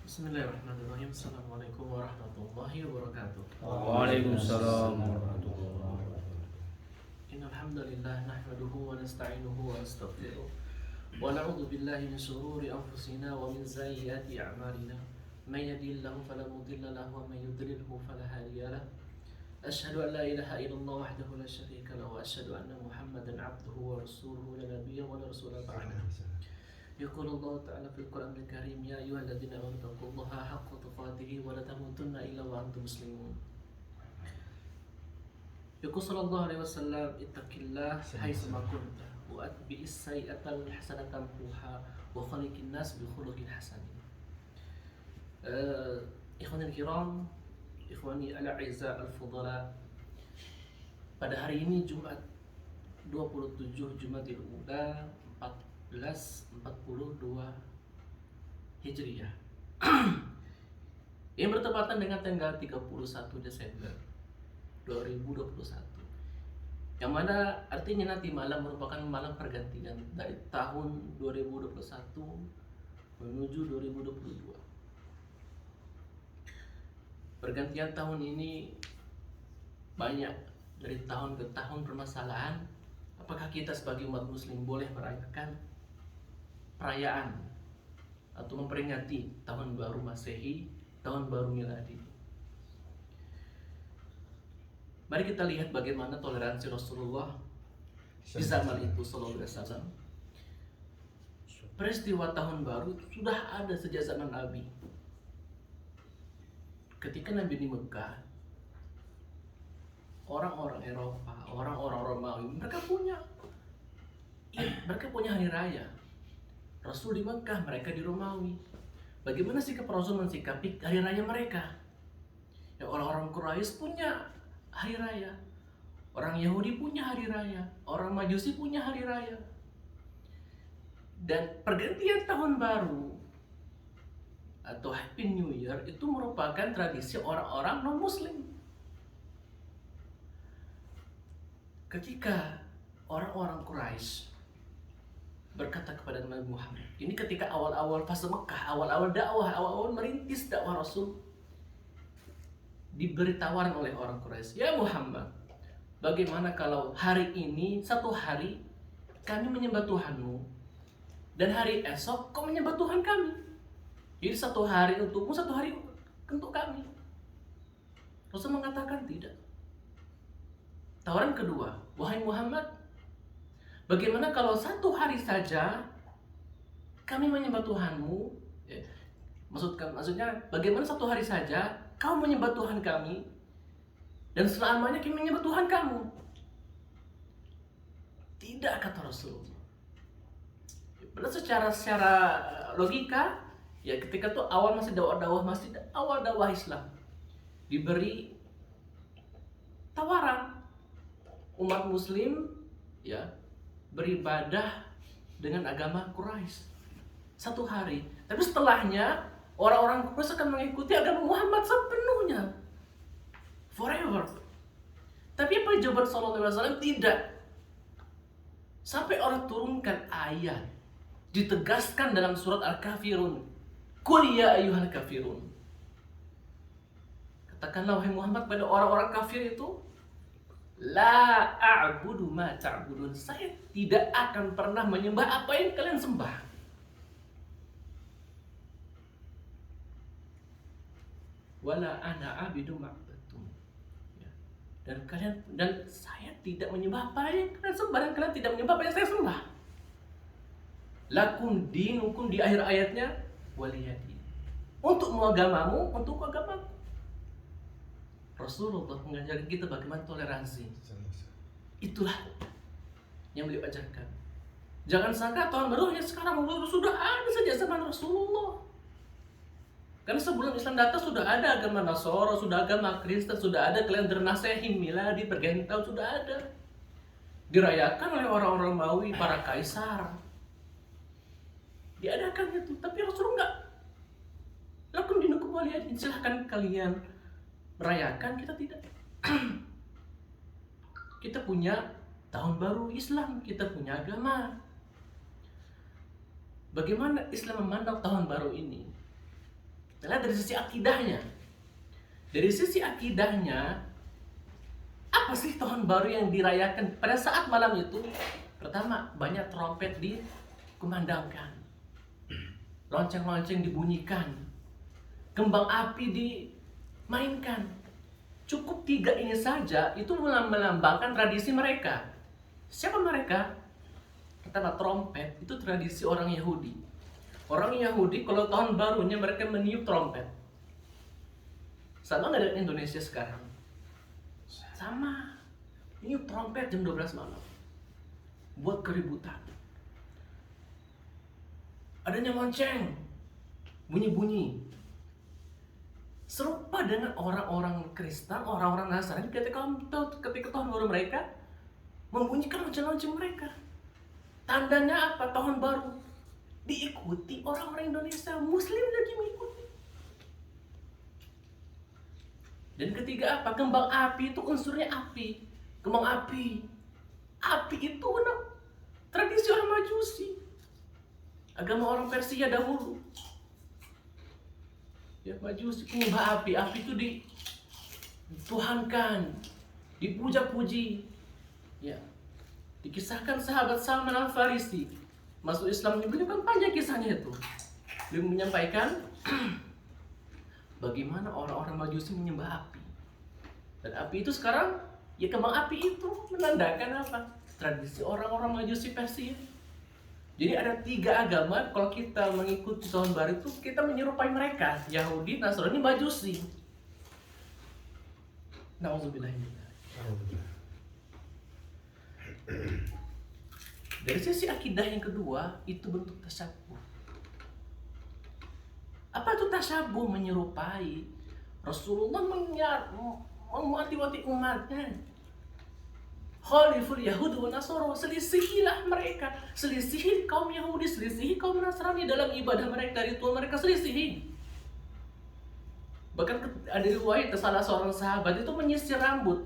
Bismillahirrahmanirrahim. Assalamualaikum warahmatullahi wabarakatuh. Waalaikumsalam warahmatullahi wabarakatuh. Innal hamdalillah nahmaduhu wa nasta'inuhu wa nastaghfiruh wa na'udzu billahi min shururi anfusina wa min sayyiati a'malina. May yahdihillahu fala mudilla lahu wa may yudlilhu fala hadiya lahu. Asyhadu an la ilaha illallah wahdahu la syarika lahu wa asyhadu anna Muhammadan 'abduhu wa rasuluhu la nabiyya wa la rasula ba'dahu. يقول الله تعالى في القرآن الكريم يا أيها الذين آمنوا اتقوا الله حق تقاته ولا تموتن إلا وأنتم مسلمون. يقول صلى الله عليه وسلم اتق الله حيثما كنت وأتبع السيئة الحسنة تمحوها وخلق الناس بخلق حسن. إخواني الكرام, ikhwani al-a'izza al-fudala, pada hari ini Jumat 27 Jumadil Ula 1442 Hijriah yang bertepatan dengan tanggal 31 Desember 2021, yang mana artinya nanti malam merupakan malam pergantian dari tahun 2021 menuju 2022. Pergantian tahun ini banyak dari tahun ke tahun permasalahan. Apakah kita sebagai umat muslim boleh merayakan perayaan atau memperingati tahun baru Masehi, tahun baru Miladi? Mari kita lihat bagaimana toleransi Rasulullah di zaman itu sallallahu alaihi wasallam. Peristiwa tahun baru sudah ada sejak zaman Nabi. Ketika Nabi di Mekah, orang-orang Eropa, orang-orang Romawi, mereka punya hari raya. Rasul di Mekah, mereka di Romawi. Bagaimana sikap Rasul mensikapi hari raya mereka? Ya, orang-orang Quraisy punya hari raya, orang Yahudi punya hari raya, orang Majusi punya hari raya. Dan pergantian tahun baru atau Happy New Year itu merupakan tradisi orang-orang non-Muslim. Ketika orang-orang Quraisy berkata kepada Nabi Muhammad, ini ketika awal-awal fase Mekah, awal-awal dakwah, awal-awal merintis dakwah Rasul, diberi tawaran oleh orang Quraisy, ya Muhammad, bagaimana kalau hari ini satu hari kami menyembah Tuhanmu dan hari esok kau menyembah Tuhan kami. Jadi satu hari untukmu, satu hari untuk kami. Rasul mengatakan tidak. Tawaran kedua, wahai Muhammad, bagaimana kalau satu hari saja kami menyembah Tuhanmu? Ya, maksudnya bagaimana satu hari saja kau menyembah Tuhan kami dan selamanya kami menyembah Tuhan kamu? Tidak, kata Rasulullah. Benar, secara logika, ya ketika itu awal masih awal dakwah Islam, diberi tawaran umat Muslim ya beribadah dengan agama Quraisy satu hari, tapi setelahnya orang-orang Quraisy akan mengikuti agama Muhammad sepenuhnya, forever. Tapi apa jawaban sallallahu alaihi wasallam? Tidak. Sampai orang turunkan ayat, ditegaskan dalam surat Al-Kafirun, qul ya ayyuhal kafirun, katakanlah wahai Muhammad pada orang-orang kafir itu, la a'budu ma ta'budun, saya tidak akan pernah menyembah apa yang kalian sembah. Wala ana abidu ma'batum, ya. Dan saya tidak menyembah apa yang kalian sembah, dan kalian tidak menyembah apa yang saya sembah. Lakum dinukum, di akhir ayatnya, waliyadi, untukmu agamamu, untukku agamaku. Rasulullah mengajarkan kita bagaimana toleransi. Itulah yang beliau ajarkan. Jangan sangka tahun baru hanya sekarang, sudah ada sejak zaman Rasulullah. Karena sebelum Islam datang sudah ada agama Nasara, sudah agama Kristen, sudah ada kalender Masehi, Miladi, pergantian tahun sudah ada. Dirayakan oleh orang-orang Romawi, para kaisar. Diadakan itu, tapi Rasulullah enggak. Lakum dinukum waliyadin, silahkan kalian merayakan, kita tidak. Kita punya tahun baru Islam, kita punya agama. Bagaimana Islam memandang tahun baru ini? Kita lihat dari sisi akidahnya. Dari sisi akidahnya, apa sih tahun baru yang dirayakan pada saat malam itu? Pertama, banyak trompet dikumandangkan, lonceng-lonceng dibunyikan, kembang api dimainkan. Cukup 3 ini saja itu melambangkan tradisi mereka. Siapa mereka? Pertama, trompet itu tradisi orang Yahudi. Orang Yahudi kalau tahun barunya mereka meniup trompet. Sama nggak dengan Indonesia sekarang? Sama. Niup trompet jam 12 malam. Buat keributan. Adanya lonceng. Bunyi-bunyi. Serupa dengan orang-orang Kristen, orang-orang Nasrani ketika tahun baru mereka membunyikan lonceng-lonceng mereka. Tandanya apa? Tahun baru diikuti orang-orang Indonesia, Muslim lagi mengikuti. Dan ketiga apa? Kembang api itu unsurnya api. Kembang api. Api itu benar tradisi orang Majusi. Agama orang Persia dahulu. Ya, Majusi penyembah api. Api itu dituhankan, dipuja-puji. Ya. Dikisahkan sahabat Salman Al-Farisi masuk Islam juga kan panjang kisahnya itu. Dia menyampaikan bagaimana orang-orang Majusi menyembah api. Dan api itu sekarang, ya kembang api itu menandakan apa? Tradisi orang-orang Majusi Persia. Jadi ada 3 agama, kalau kita mengikuti tahun baru itu, kita menyerupai mereka. Yahudi, Nasrani, Majusi. Nauzubillah. Dari sisi akidah yang kedua, itu bentuk tasyabuh. Apa itu tasyabuh? Menyerupai. Rasulullah memuati-wati umatnya. Khaliful Yahud wa Nasara, selisihilah mereka. Selisihi kaum Yahudi, selisihi kaum Nasrani dalam ibadah mereka, ritual mereka, selisihi. Bahkan ada riwayat salah seorang sahabat itu menyisir rambut.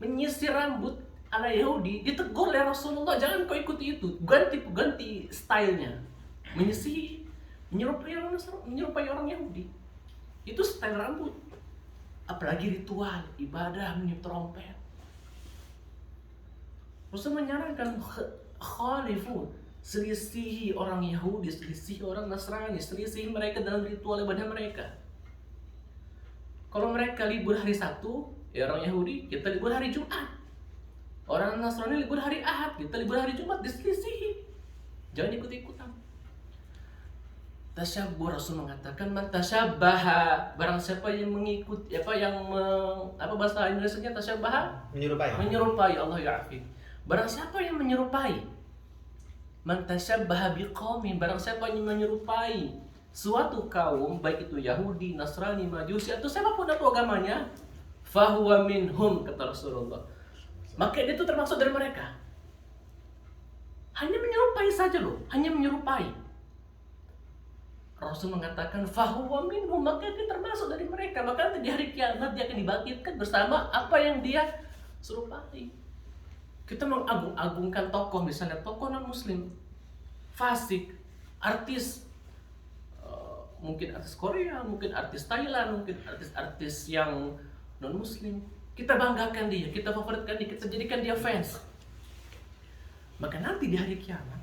Menyisir rambut ala Yahudi, ditegur oleh Rasulullah, jangan kau ikuti itu, ganti stylenya. Menyisih, menyerupai orang Yahudi. Itu style rambut. Apalagi ritual, ibadah, meniup trompet. Rasul menyarankan khalifu, selisihi orang Yahudi, selisihi orang Nasrani, selisihi mereka dalam ritual ibadah mereka. Kalau mereka libur hari Sabtu, ya orang Yahudi, kita libur hari Jumat. Orang Nasrani libur hari Ahad, kita libur hari Jumat, diselisihi. Jangan ikut-ikutan. Tasyabuh, Rasul mengatakan man tasyabbaha, barang siapa yang mengikuti apa bahasa Indonesianya tasyabbaha? Menyerupai, Allah ya'fi. Barang siapa yang menyerupai, man tasyabbaha biqaumin, barang siapa yang menyerupai suatu kaum, baik itu Yahudi, Nasrani, Majusi atau siapapun itu agamanya, fahuwa minhum, kata Rasulullah. Maka dia itu termasuk dari mereka. Hanya menyerupai saja loh, hanya menyerupai. Rasul mengatakan fahuwa minhum, maka dia termasuk dari mereka. Maka nanti di hari kiamat dia akan dibangkitkan bersama apa yang dia serupai. Kita mengagung-agungkan tokoh, misalnya tokoh non-muslim, fasik, artis, mungkin artis Korea, mungkin artis Thailand, mungkin artis-artis yang non-muslim. Kita banggakan dia, kita favoritkan dia, kita jadikan dia fans. Maka nanti di hari kiamat,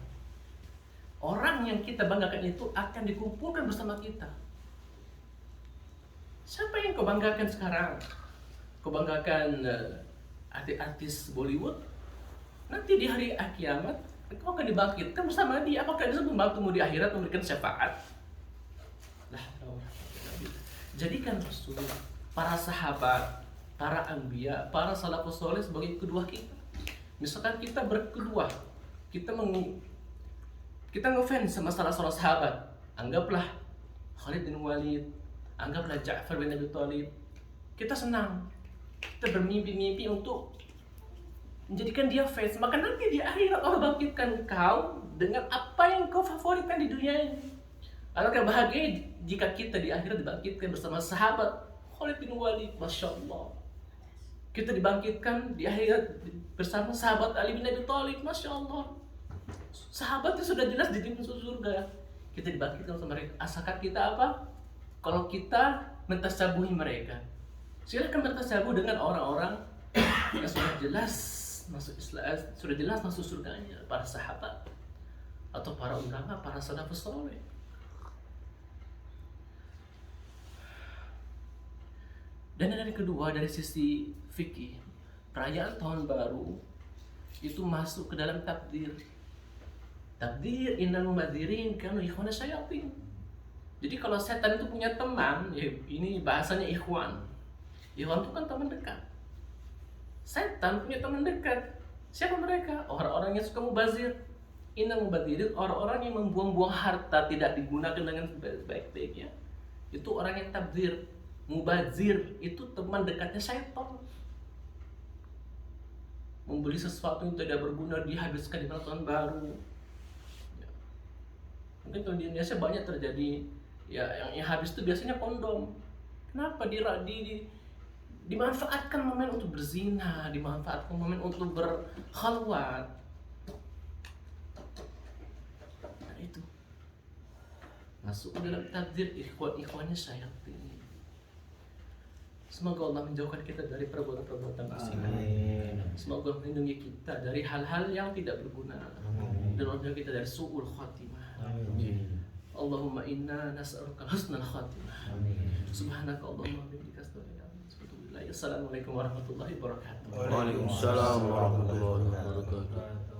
orang yang kita banggakan itu akan dikumpulkan bersama kita. Siapa yang kau banggakan sekarang? Kau banggakan artis Bollywood? Nanti di hari kiamat, kau akan dibangkitkan bersama dia. Apakah dia membantumu di akhirat memberikan syafaat? Jadikan Rasulullah, para sahabat, para anbiya, para salafus soleh sebagai kedua kita. Misalkan kita berkedua, kita ngefans sama salah seorang sahabat, anggaplah Khalid bin Walid, anggaplah Ja'far bin Abi Thalib. Kita senang, kita bermimpi-mimpi untuk menjadikan dia fans. Maka nanti di akhirat Allah bangkitkan kau dengan apa yang kau favoritkan di dunia ini. Alangkah bahagia jika kita di akhirat dibangkitkan bersama sahabat Khalid bin Walid, Masya Allah. Kita dibangkitkan di akhirat bersama sahabat Ali bin Abi Thalib, Masya Allah. Sahabatnya sudah jelas di surga. Kita dibangkitkan sama mereka. Asalkan kita apa? kalau kita mentasabuhi mereka, silakan bertasabuh dengan orang-orang yang sudah jelas masuk Islam, sudah jelas masuk surganya, para sahabat atau para ulama, para salafus saleh. Dan yang kedua, dari sisi fikih, perayaan tahun baru itu masuk ke dalam takdir. Takdir innal mubadirin kanu ikhwana syayatin. Jadi kalau setan itu punya teman, ya ini bahasanya ikhwan. Ikhwan itu kan teman dekat. Setan punya teman dekat. Siapa mereka? Orang-orang yang suka mubazir. Innal mubadirin, orang-orang yang membuang-buang harta tidak digunakan dengan baik-baiknya. Itu orang yang tabdzir. Mubazir itu teman dekatnya syaitan. Membeli sesuatu yang tidak berguna dihabiskan di malam tahun baru. Ya. Mungkin kalau di Indonesia banyak terjadi ya yang habis itu biasanya kondom. Kenapa dimanfaatkan momen untuk berzina, dimanfaatkan momen untuk berkhalwat. Nah itu masuk ke dalam takdir ikhwan-ikhwannya syaitan. Semoga Allah menjauhkan kita dari perbuatan-perbuatan maksiat. Semoga Allah melindungi kita dari hal-hal yang tidak berguna. Dan Allah kita dari su'ul khatimah. Allahumma inna nas'aluka husnal khatimah. Subhanaka Allahumma bihamdika astaghfiruka wa atubu ilaik. Assalamualaikum warahmatullahi wabarakatuh. Waalaikumsalam warahmatullahi wabarakatuh.